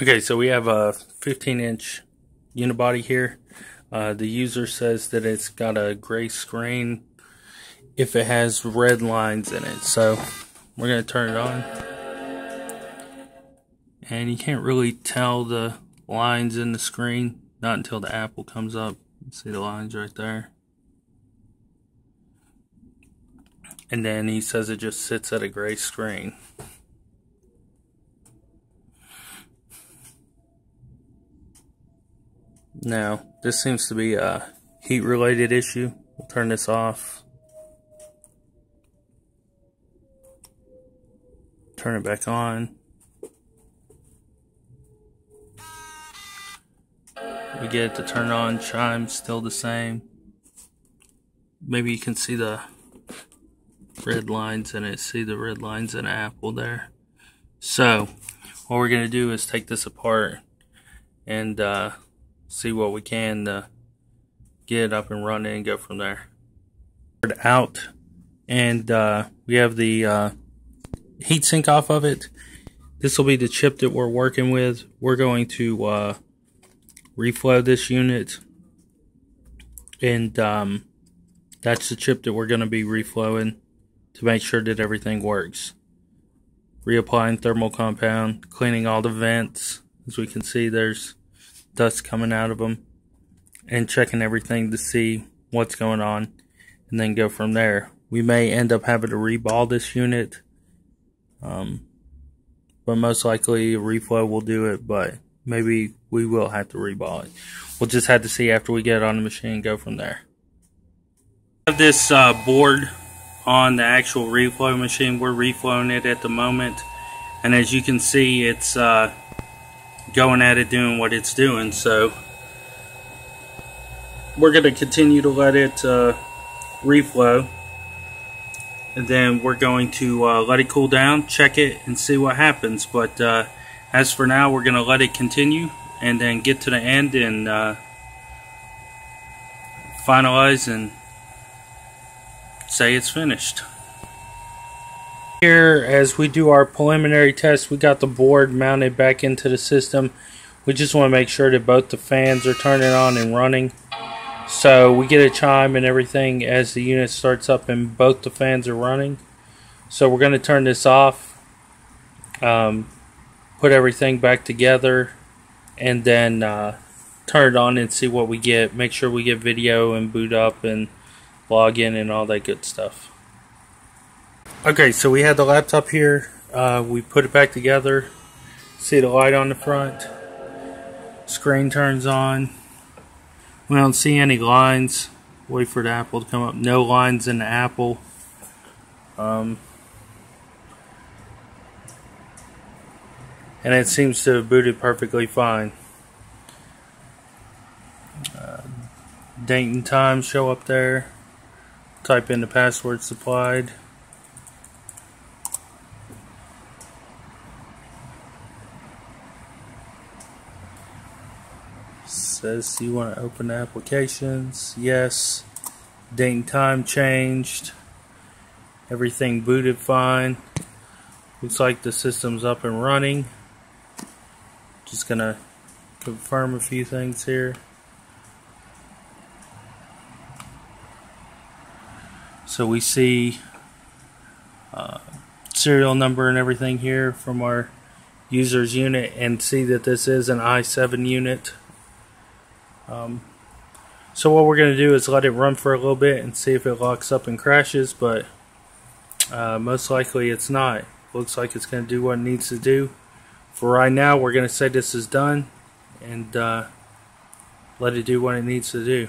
Okay, so we have a 15-inch UniBody here. The user says that it's got a gray screen if it has red lines in it. So we're going to turn it on. And you can't really tell the lines in the screen, not until the Apple comes up. You see the lines right there. And then he says it just sits at a gray screen. Now, this seems to be a heat-related issue. We'll turn this off. Turn it back on. We get it to turn on. Chime's still the same. Maybe you can see the red lines in it. See the red lines in Apple there. So, what we're going to do is take this apart and see what we can to get it up and running and go from there. Out, and we have the heatsink off of it. This will be the chip that we're working with. We're going to reflow this unit, and that's the chip that we're going to be reflowing to make sure that everything works. Reapplying thermal compound, cleaning all the vents. As we can see, there's dust coming out of them, and checking everything to see what's going on, and then go from there. We may end up having to reball this unit, but most likely Reflow will do it, but maybe we will have to reball it. We'll just have to see after we get it on the machine and go from there. I have this board on the actual reflow machine. We're reflowing it at the moment, and as you can see, it's going at it, doing what it's doing. So we're going to continue to let it reflow, and then we're going to let it cool down, check it, and see what happens. But as for now, we're going to let it continue and then get to the end and finalize and say it's finished. Here, as we do our preliminary test, we got the board mounted back into the system. We just want to make sure that both the fans are turning on and running. So we get a chime and everything as the unit starts up and both the fans are running. So we're going to turn this off, put everything back together, and then turn it on and see what we get. Make sure we get video and boot up and log in and all that good stuff. Okay, so we had the laptop here. We put it back together. See the light on the front. Screen turns on. We don't see any lines. Wait for the Apple to come up. No lines in the Apple. And it seems to have booted perfectly fine. Date and time show up there. Type in the password supplied. Says you want to open the applications. Yes. Date and time changed. Everything booted fine. Looks like the system's up and running. Just gonna confirm a few things here. So we see serial number and everything here from our user's unit, and see that this is an i7 unit. So what we're going to do is let it run for a little bit and see if it locks up and crashes, but most likely it's not. Looks like it's going to do what it needs to do. For right now, we're going to say this is done and let it do what it needs to do.